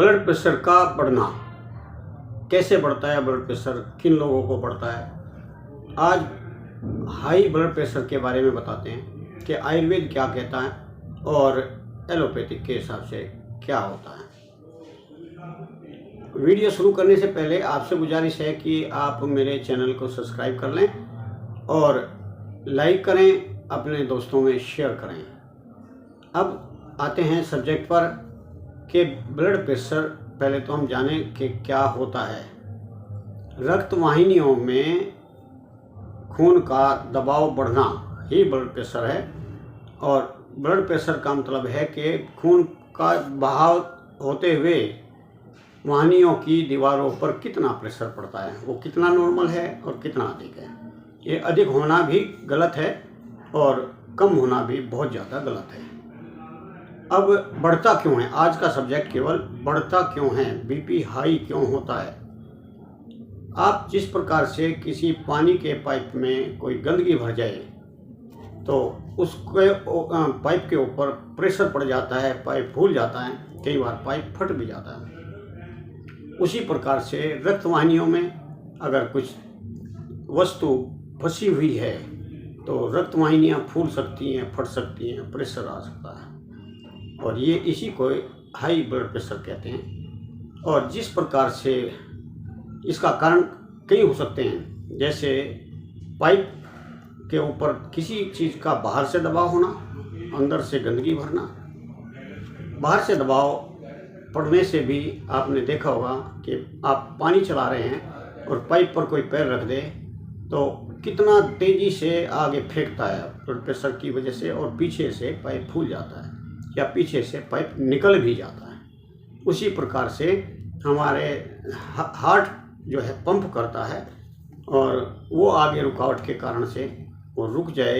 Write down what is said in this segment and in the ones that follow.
Blood pressure का बढ़ना कैसे बढ़ता है, ब्लड प्रेशर किन लोगों को बढ़ता है। आज हाई ब्लड प्रेशर के बारे में बताते हैं कि आयुर्वेद क्या कहता है और एलोपैथिक के हिसाब से क्या होता है। वीडियो शुरू करने से पहले आपसे गुजारिश है कि आप मेरे चैनल को सब्सक्राइब कर लें और लाइक करें, अपने दोस्तों में शेयर करें। अब आते हैं सब्जेक्ट पर कि ब्लड प्रेशर। पहले तो हम जानें कि क्या होता है। रक्त वाहिनियों में खून का दबाव बढ़ना ही ब्लड प्रेशर है। और ब्लड प्रेशर का मतलब है कि खून का बहाव होते हुए वाहिनियों की दीवारों पर कितना प्रेशर पड़ता है, वो कितना नॉर्मल है और कितना अधिक है। ये अधिक होना भी गलत है और कम होना भी बहुत ज़्यादा गलत है। अब बढ़ता क्यों है, आज का सब्जेक्ट केवल बढ़ता क्यों है, बीपी हाई क्यों होता है। आप जिस प्रकार से किसी पानी के पाइप में कोई गंदगी भर जाए तो उसके पाइप के ऊपर प्रेशर पड़ जाता है, पाइप फूल जाता है, कई बार पाइप फट भी जाता है। उसी प्रकार से रक्त वाहिनियों में अगर कुछ वस्तु फंसी हुई है तो रक्त वाहिनियाँ फूल सकती हैं, फट सकती हैं, प्रेशर आ सकता है और ये इसी को हाई ब्लड प्रेशर कहते हैं। और जिस प्रकार से इसका कारण कई हो सकते हैं, जैसे पाइप के ऊपर किसी चीज़ का बाहर से दबाव होना, अंदर से गंदगी भरना। बाहर से दबाव पड़ने से भी आपने देखा होगा कि आप पानी चला रहे हैं और पाइप पर कोई पैर रख दे तो कितना तेज़ी से आगे फेंकता है ब्लड प्रेशर की वजह से, और पीछे से पाइप फूल जाता है या पीछे से पाइप निकल भी जाता है। उसी प्रकार से हमारे हार्ट जो है पंप करता है और वो आगे रुकावट के कारण से वो रुक जाए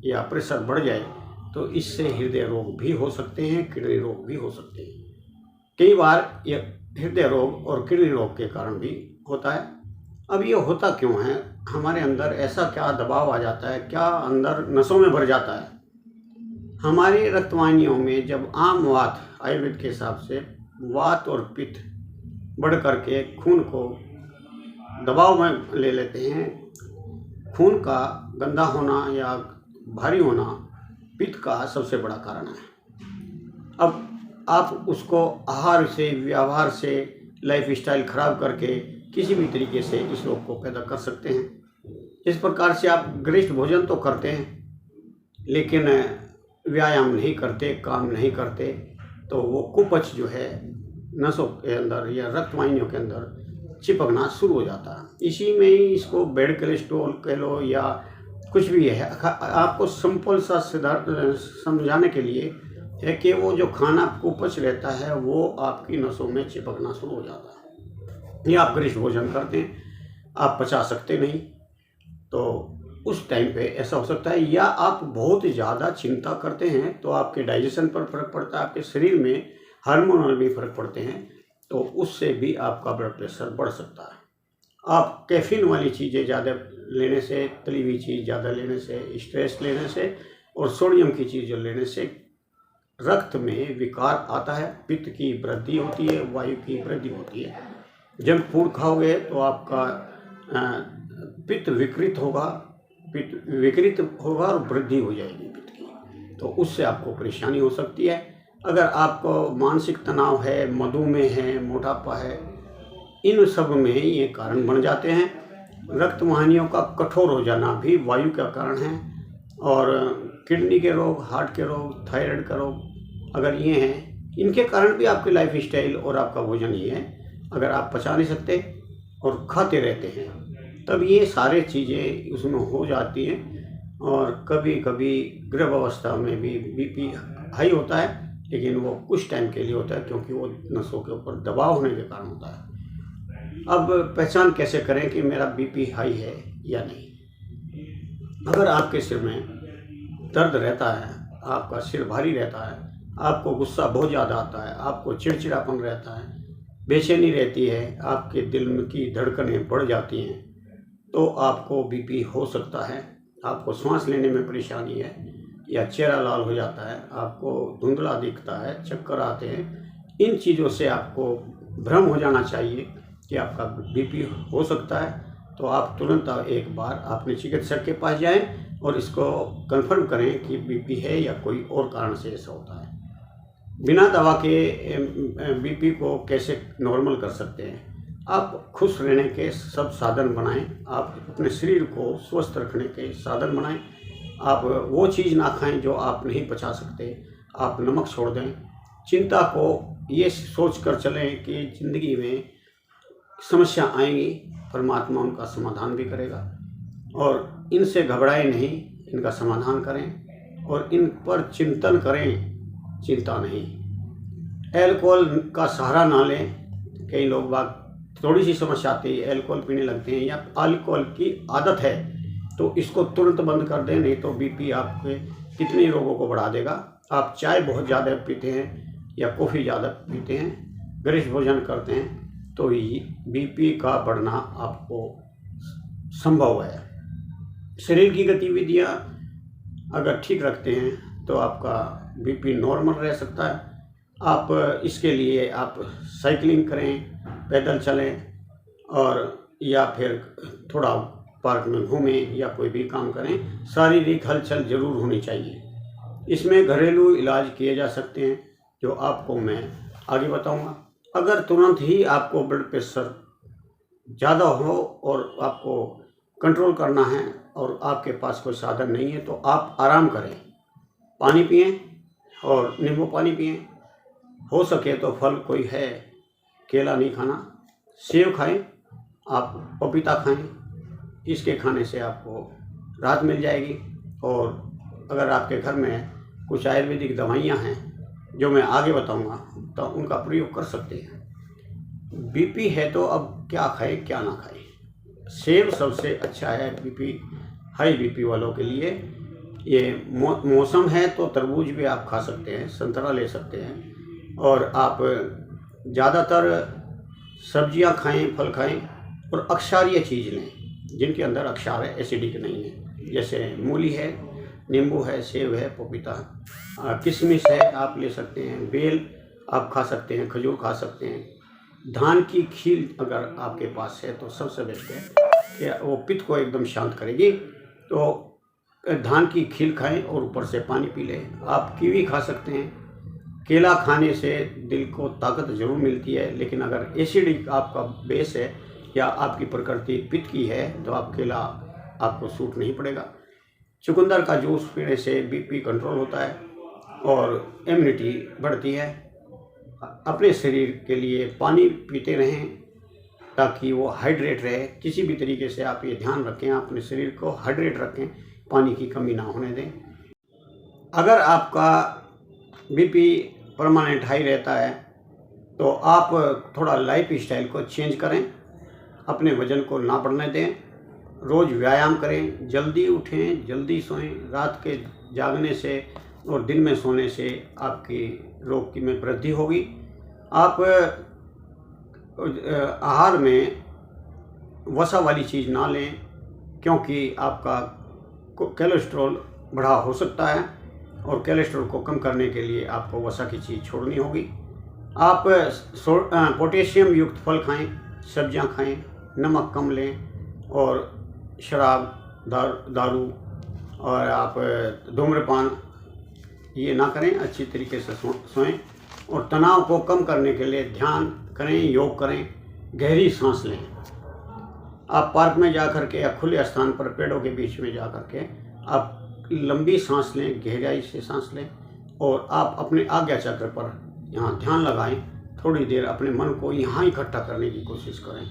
या प्रेशर बढ़ जाए तो इससे हृदय रोग भी हो सकते हैं, किडनी रोग भी हो सकते हैं। कई बार ये हृदय रोग और किडनी रोग के कारण भी होता है। अब ये होता क्यों है, हमारे अंदर ऐसा क्या दबाव आ जाता है, क्या अंदर नसों में भर जाता है। हमारी रक्तवाहिनियों में जब आम वात, आयुर्वेद के हिसाब से वात और पित्त बढ़ करके खून को दबाव में ले लेते हैं, खून का गंदा होना या भारी होना पित्त का सबसे बड़ा कारण है। अब आप उसको आहार से, व्यवहार से, लाइफस्टाइल खराब करके किसी भी तरीके से इस रोग को पैदा कर सकते हैं। इस प्रकार से आप गरिष्ठ भोजन तो करते हैं लेकिन व्यायाम नहीं करते, काम नहीं करते, तो वो कुपच जो है नसों के अंदर या रक्त वाहिनियों के अंदर चिपकना शुरू हो जाता है। इसी में ही इसको बैड कोलेस्ट्रॉल कह लो या कुछ भी है। आपको सिंपल सा समझाने के लिए है कि वो जो खाना कुपच रहता है वो आपकी नसों में चिपकना शुरू हो जाता है। या आप गरिष्ठ भोजन करते हैं, आप पचा सकते नहीं, तो उस टाइम पे ऐसा हो सकता है। या आप बहुत ज़्यादा चिंता करते हैं तो आपके डाइजेशन पर फर्क पड़ता है, आपके शरीर में हार्मोनल भी फर्क पड़ते हैं, तो उससे भी आपका ब्लड प्रेशर बढ़ सकता है। आप कैफीन वाली चीज़ें ज़्यादा लेने से, तली हुई चीज़ ज़्यादा लेने से, स्ट्रेस लेने से और सोडियम की चीज़ लेने से रक्त में विकार आता है, पित्त की वृद्धि होती है, वायु की वृद्धि होती है। जंक फूड खाओगे तो आपका पित्त विकृत होगा और वृद्धि हो जाएगी पित्त की, तो उससे आपको परेशानी हो सकती है। अगर आपको मानसिक तनाव है, मधुमेह है, मोटापा है, इन सब में ये कारण बन जाते हैं। रक्त वाहिनियों का कठोर हो जाना भी वायु का कारण है। और किडनी के रोग, हार्ट के रोग, थायराइड का रोग अगर ये हैं, इनके कारण भी आपकी लाइफ स्टाइल और आपका भोजन ये है। अगर आप पचा नहीं सकते और खाते रहते हैं तब ये सारे चीज़ें उसमें हो जाती हैं। और कभी कभी गर्भावस्था में भी बीपी हाई होता है, लेकिन वो कुछ टाइम के लिए होता है क्योंकि वो नसों के ऊपर दबाव होने के कारण होता है। अब पहचान कैसे करें कि मेरा बीपी हाई है या नहीं। अगर आपके सिर में दर्द रहता है, आपका सिर भारी रहता है, आपको गुस्सा बहुत ज़्यादा आता है, आपको चिड़चिड़ापन रहता है, बेचैनी रहती है, आपके दिल की धड़कनें बढ़ जाती हैं, तो आपको बीपी हो सकता है। आपको सांस लेने में परेशानी है या चेहरा लाल हो जाता है, आपको धुंधला दिखता है, चक्कर आते हैं, इन चीज़ों से आपको भ्रम हो जाना चाहिए कि आपका बीपी हो सकता है, तो आप तुरंत एक बार अपने चिकित्सक के पास जाएं और इसको कंफर्म करें कि बीपी है या कोई और कारण से ऐसा होता है। बिना दवा के बीपी को कैसे नॉर्मल कर सकते हैं? आप खुश रहने के सब साधन बनाएं, आप अपने शरीर को स्वस्थ रखने के साधन बनाएं। आप वो चीज़ ना खाएं जो आप नहीं पचा सकते, आप नमक छोड़ दें। चिंता को ये सोच कर चलें कि ज़िंदगी में समस्या आएंगी, परमात्मा उनका समाधान भी करेगा, और इनसे घबराएं नहीं, इनका समाधान करें और इन पर चिंतन करें, चिंता नहीं। अल्कोहल का सहारा ना लें। कई लोग बात थोड़ी सी समस्या आती है, अल्कोहल पीने लगते हैं या अल्कोहल की आदत है, तो इसको तुरंत बंद कर दें, नहीं तो बीपी आपके कितने रोगों को बढ़ा देगा। आप चाय बहुत ज़्यादा पीते हैं या कॉफ़ी ज़्यादा पीते हैं, गरिष्ठ भोजन करते हैं, तो बीपी का बढ़ना आपको संभव है। शरीर की गतिविधियाँ अगर ठीक रखते हैं तो आपका बीपी नॉर्मल रह सकता है। आप इसके लिए आप साइकिलिंग करें, पैदल चलें, और या फिर थोड़ा पार्क में घूमें या कोई भी काम करें। शारीरिक हलचल जरूर होनी चाहिए। इसमें घरेलू इलाज किए जा सकते हैं जो आपको मैं आगे बताऊंगा। अगर तुरंत ही आपको ब्लड प्रेशर ज़्यादा हो और आपको कंट्रोल करना है और आपके पास कोई साधन नहीं है, तो आप आराम करें, पानी पिएं और नींबू पानी पिएं। हो सके तो फल कोई है, केला नहीं खाना, सेब खाएं, आप पपीता खाएं, इसके खाने से आपको राहत मिल जाएगी। और अगर आपके घर में कुछ आयुर्वेदिक दवाइयाँ हैं जो मैं आगे बताऊंगा, तो उनका प्रयोग कर सकते हैं। बीपी है तो अब क्या खाएं क्या ना खाएं। सेब सबसे अच्छा है हाई बीपी वालों के लिए। ये मौसम है तो तरबूज भी आप खा सकते हैं, संतरा ले सकते हैं, और आप ज़्यादातर सब्जियां खाएं, फल खाएं, और अक्षारीय चीज़ लें जिनके अंदर अक्षार है, एसिडिक नहीं है। जैसे मूली है, नींबू है, सेब है, पपीता, किशमिश है, आप ले सकते हैं, बेल आप खा सकते हैं, खजूर खा सकते हैं। धान की खील अगर आपके पास है तो सबसे बेस्ट है कि वो पित्त को एकदम शांत करेगी, तो धान की खील खाएं और ऊपर से पानी पी लें। आप कीवी खा सकते हैं। केला खाने से दिल को ताकत जरूर मिलती है, लेकिन अगर एसिडिक आपका बेस है या आपकी प्रकृति पित्त की है तो आप केला आपको सूट नहीं पड़ेगा। चुकंदर का जूस पीने से बीपी कंट्रोल होता है और इम्यूनिटी बढ़ती है। अपने शरीर के लिए पानी पीते रहें ताकि वो हाइड्रेट रहे। किसी भी तरीके से आप ये ध्यान रखें, अपने शरीर को हाइड्रेट रखें, पानी की कमी ना होने दें। अगर आपका बीपी परमानेंट हाई रहता है तो आप थोड़ा लाइफ स्टाइल को चेंज करें, अपने वज़न को ना बढ़ने दें, रोज़ व्यायाम करें, जल्दी उठें, जल्दी सोएं। रात के जागने से और दिन में सोने से आपकी रोग की में वृद्धि होगी। आप आहार में वसा वाली चीज़ ना लें, क्योंकि आपका कोलेस्ट्रॉल बढ़ा हो सकता है, और कोलेस्ट्रॉल को कम करने के लिए आपको वसा की चीज़ छोड़नी होगी। आप पोटेशियम युक्त फल खाएं, सब्जियां खाएं, नमक कम लें, और शराब, दारू और आप धूम्रपान ये ना करें। अच्छी तरीके से सोएं, और तनाव को कम करने के लिए ध्यान करें, योग करें, गहरी सांस लें। आप पार्क में जा कर के या खुले स्थान पर पेड़ों के बीच में जा कर के आप लंबी सांस लें, गहराई से सांस लें, और आप अपने आज्ञा चक्र पर यहाँ ध्यान लगाएं। थोड़ी देर अपने मन को यहाँ इकट्ठा करने की कोशिश करें।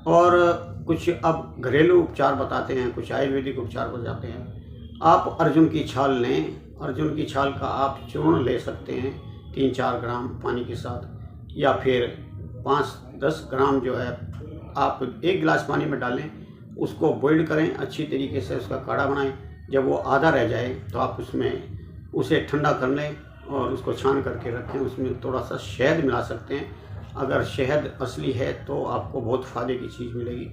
और कुछ अब घरेलू उपचार बताते हैं, कुछ आयुर्वेदिक उपचार बताते हैं। आप अर्जुन की छाल लें, अर्जुन की छाल का आप चूर्ण ले सकते हैं 3-4 ग्राम पानी के साथ, या फिर 5-10 ग्राम जो है आप 1 गिलास पानी में डालें, उसको बॉइल करें, अच्छी तरीके से उसका काढ़ा बनाएं। जब वो आधा रह जाए तो आप उसे ठंडा कर लें और उसको छान करके रखें। उसमें थोड़ा सा शहद मिला सकते हैं। अगर शहद असली है तो आपको बहुत फ़ायदे की चीज़ मिलेगी।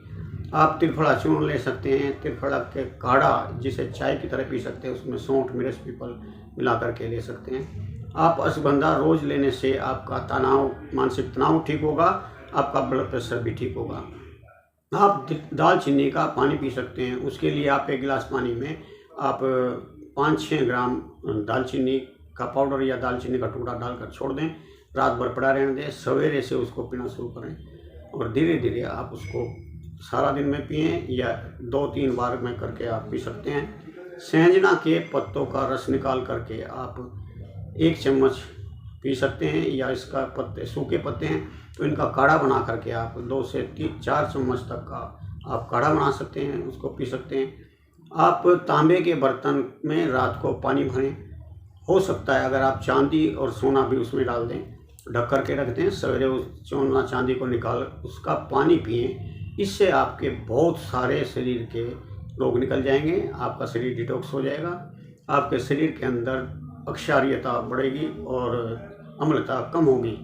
आप त्रिफला चूर्ण ले सकते हैं, त्रिफला के काढ़ा जिसे चाय की तरह पी सकते हैं, उसमें सौंठ, मिर्च, पीपल मिला करके ले सकते हैं। आप अश्वगंधा रोज़ लेने से आपका तनाव, मानसिक तनाव ठीक होगा, आपका ब्लड प्रेशर भी ठीक होगा। आप दालचीनी का पानी पी सकते हैं। उसके लिए आप 1 गिलास पानी में आप 5-6 ग्राम दालचीनी का पाउडर या दालचीनी का टुकड़ा डालकर छोड़ दें, रात भर पड़ा रहने दें, सवेरे से उसको पीना शुरू करें और धीरे धीरे आप उसको सारा दिन में पिएं या 2-3 बार में करके आप पी सकते हैं। सहजना के पत्तों का रस निकाल करके आप 1 चम्मच पी सकते हैं, या इसका पत्ते, सूखे पत्ते हैं तो इनका काढ़ा बना करके आप 2 से 4 चम्मच तक का आप काढ़ा बना सकते हैं, उसको पी सकते हैं। आप तांबे के बर्तन में रात को पानी भरें, हो सकता है अगर आप चांदी और सोना भी उसमें डाल दें, ढक कर के रख दें, सवेरे उस सोना चांदी को निकाल उसका पानी पिएं। इससे आपके बहुत सारे शरीर के रोग निकल जाएंगे, आपका शरीर डिटॉक्स हो जाएगा, आपके शरीर के अंदर अक्षार्यता बढ़ेगी और अम्लता कम होगी।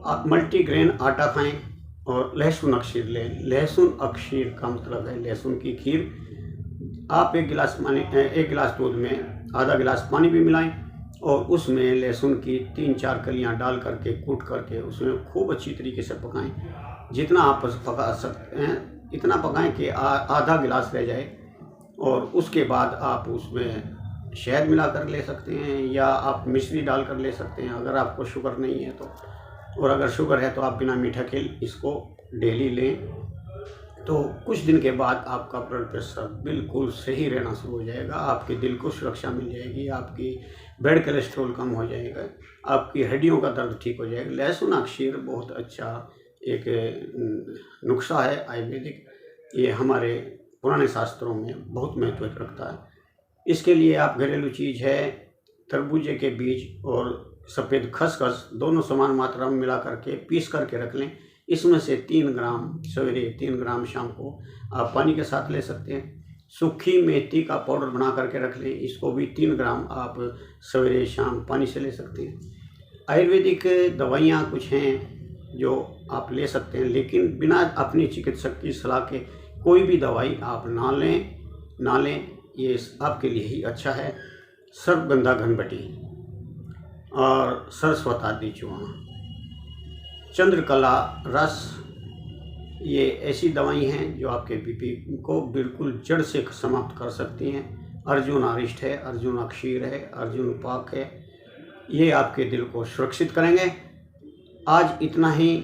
आप मल्टीग्रेन आटा खाएं और लहसुन अक्षीर लें। लहसुन अक्षीर का मतलब है लहसुन की खीर। आप 1 गिलास दूध में आधा गिलास पानी भी मिलाएं और उसमें लहसुन की 3-4 कलियां डाल करके कूट करके उसमें खूब अच्छी तरीके से पकाएं। जितना आप पका सकते हैं इतना पकाएं कि आधा गिलास रह जाए, और उसके बाद आप उसमें शहद मिला कर ले सकते हैं या आप मिश्री डाल कर ले सकते हैं अगर आपको शुगर नहीं है तो। और अगर शुगर है तो आप बिना मीठा के इसको डेली लें, तो कुछ दिन के बाद आपका ब्लड प्रेशर बिल्कुल सही रहना शुरू हो जाएगा, आपके दिल को सुरक्षा मिल जाएगी, आपकी ब्लड कोलेस्ट्रॉल कम हो जाएगा, आपकी हड्डियों का दर्द ठीक हो जाएगा। लहसुन अक्षीर बहुत अच्छा एक नुस्खा है आयुर्वेदिक, ये हमारे पुराने शास्त्रों में बहुत महत्व रखता है। इसके लिए आप घरेलू चीज़ है तरबूजे के बीज और सफ़ेद खसखस दोनों समान मात्रा में मिला करके पीस करके रख लें। इसमें से 3 ग्राम सवेरे, 3 ग्राम शाम को आप पानी के साथ ले सकते हैं। सूखी मेथी का पाउडर बना करके रख लें, इसको भी 3 ग्राम आप सवेरे शाम पानी से ले सकते हैं। आयुर्वेदिक दवाइयाँ कुछ हैं जो आप ले सकते हैं, लेकिन बिना अपनी चिकित्सक की सलाह के कोई भी दवाई आप ना लें, ये आपके लिए ही अच्छा है। सर्पगंधा घनबटी और सरस्वतादि चूर्ण, चंद्रकला रस, ये ऐसी दवाई हैं जो आपके बीपी को बिल्कुल जड़ से समाप्त कर सकती हैं। अर्जुन आरिष्ट है, अर्जुन अक्षीर है, अर्जुन पाक है, ये आपके दिल को सुरक्षित करेंगे। आज इतना ही।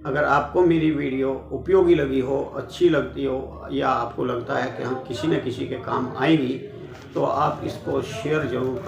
अगर आपको मेरी वीडियो उपयोगी लगी हो, अच्छी लगती हो, या आपको लगता है कि हम किसी न किसी के काम आएगी, तो आप इसको शेयर ज़रूर करें।